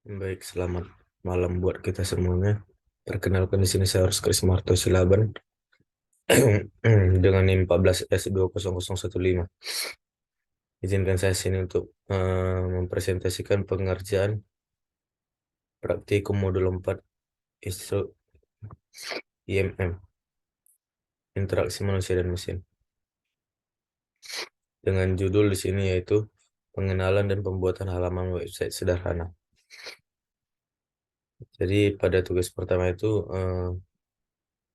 Baik, selamat malam buat kita semuanya. Perkenalkan di sini saya Chris Marto Silaban dengan NIM 14S20015. Izinkan saya sini untuk mempresentasikan pengerjaan praktikum modul 4 ISO IMM, interaksi manusia dan mesin. Dengan judul di sini yaitu pengenalan dan pembuatan halaman website sederhana. Jadi pada tugas pertama itu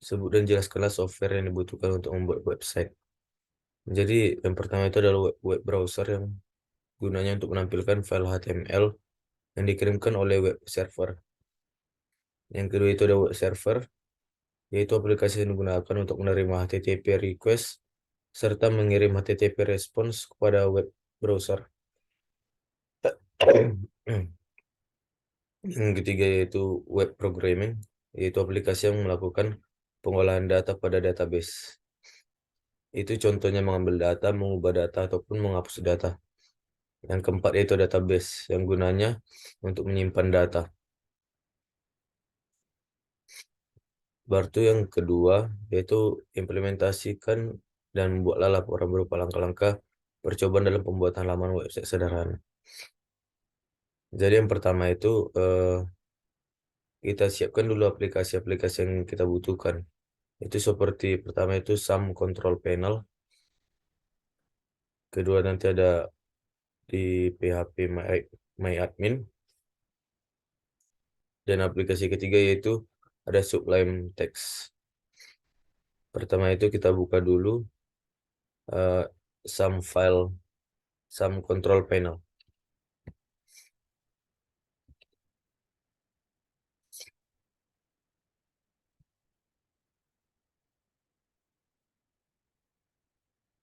sebut dan jelaskanlah software yang dibutuhkan untuk membuat website. Jadi yang pertama itu adalah web browser yang gunanya untuk menampilkan file HTML yang dikirimkan oleh web server. Yang kedua itu ada web server, yaitu aplikasi yang digunakan untuk menerima HTTP request serta mengirim HTTP response kepada web browser. Yang ketiga yaitu web programming, yaitu aplikasi yang melakukan pengolahan data pada database. Itu contohnya mengambil data, mengubah data, ataupun menghapus data. Yang keempat yaitu database, yang gunanya untuk menyimpan data. Baru yang kedua yaitu implementasikan dan buatlah laporan berupa langkah-langkah percobaan dalam pembuatan halaman website sederhana. Jadi yang pertama itu kita siapkan dulu aplikasi-aplikasi yang kita butuhkan. Itu seperti pertama itu SAM Control Panel. Kedua nanti ada di PHP MyAdmin. Dan aplikasi ketiga yaitu ada Sublime Text. Pertama itu kita buka dulu SAM file SAM Control Panel.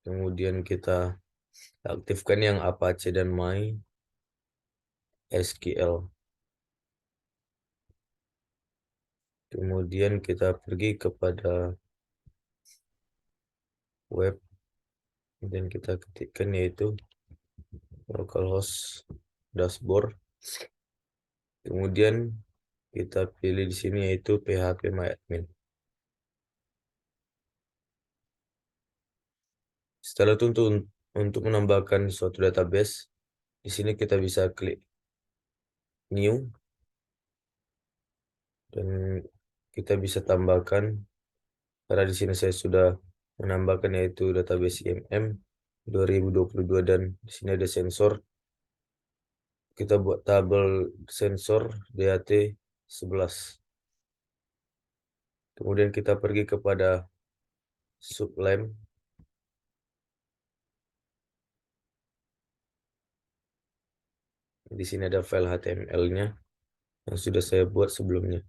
Kemudian kita aktifkan yang Apache dan MySQL. Kemudian kita pergi kepada web dan kita ketikkan yaitu localhost dashboard. Kemudian kita pilih di sini yaitu PHP MyAdmin. Setelah itu untuk menambahkan suatu database, di sini kita bisa klik new dan kita bisa tambahkan, karena di sini saya sudah menambahkan yaitu database IMM 2022 dan di sini ada sensor. Kita buat tabel sensor DAT 11. Kemudian kita pergi kepada Sublime. Di sini ada file HTML-nya yang sudah saya buat sebelumnya.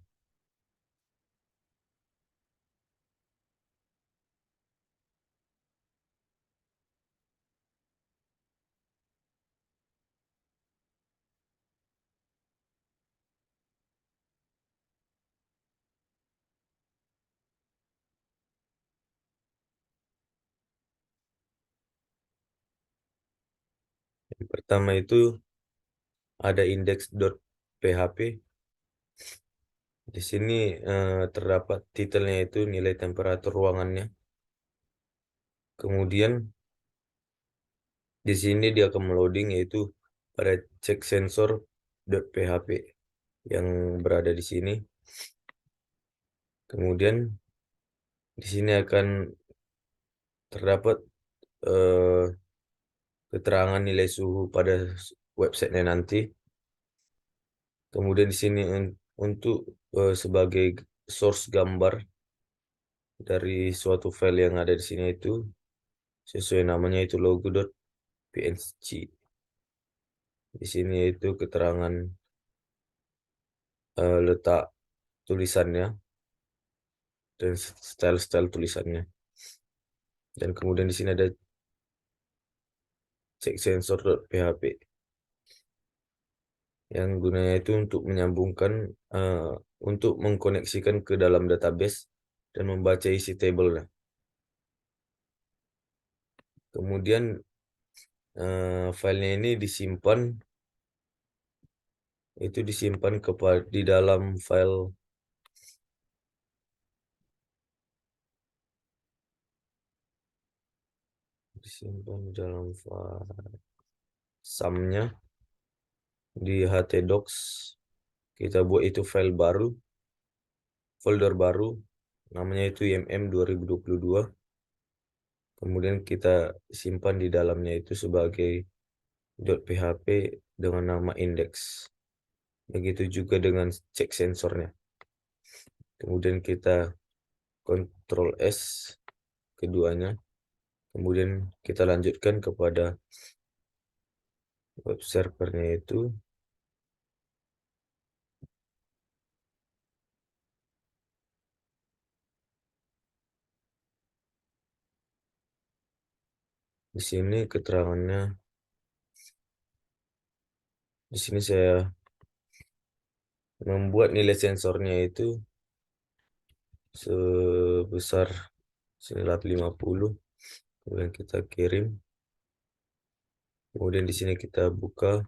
Yang pertama itu ada index.php. Di sini terdapat titelnya itu nilai temperatur ruangannya. Kemudian di sini dia akan meloading yaitu pada check sensor.php yang berada di sini. Kemudian di sini akan terdapat keterangan nilai suhu pada websitenya nanti. Kemudian di sini untuk sebagai source gambar dari suatu file yang ada di sini itu sesuai namanya itu logo.png. Di sini itu keterangan letak tulisannya dan style-style tulisannya. Dan kemudian di sini ada check sensor.php yang gunanya itu untuk menyambungkan untuk mengkoneksikan ke dalam database dan membaca isi tabelnya. Kemudian filenya ini disimpan itu disimpan di dalam file sumnya di htdocs. Kita buat itu file baru, folder baru, namanya itu IMM 2022. Kemudian kita simpan di dalamnya itu sebagai .php dengan nama index. Begitu juga dengan cek sensornya. Kemudian kita Ctrl S keduanya. Kemudian kita lanjutkan kepada web servernya itu. Di sini keterangannya, di sini saya membuat nilai sensornya itu sebesar 950. Kemudian kita kirim. Kemudian di sini kita buka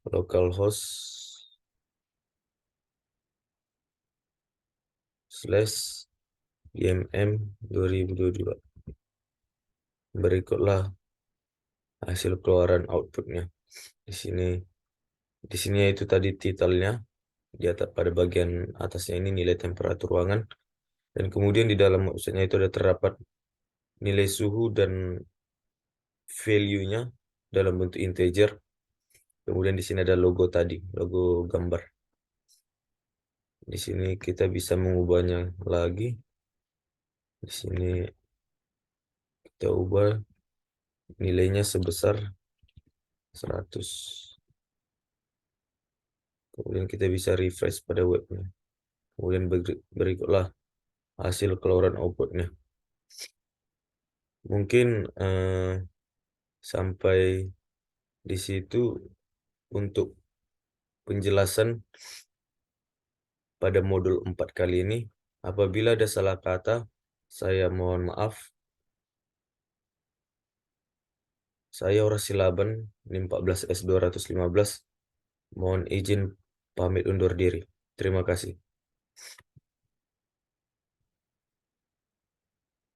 localhost /IMM 2022. Berikutlah hasil keluaran outputnya. Di sini itu tadi titelnya, di atas pada bagian atasnya ini nilai temperatur ruangan, dan kemudian di dalam websitenya itu ada terdapat nilai suhu dan value-nya dalam bentuk integer. Kemudian di sini ada logo tadi, logo gambar. Di sini kita bisa mengubahnya lagi. Di sini kita ubah nilainya sebesar 100. Kemudian kita bisa refresh pada webnya. Kemudian berikutlah hasil keluaran outputnya. Mungkin sampai di situ untuk penjelasan pada modul 4 kali ini. Apabila ada salah kata, saya mohon maaf. Saya Horas Silaban, NIM 14S215. Mohon izin pamit undur diri. Terima kasih.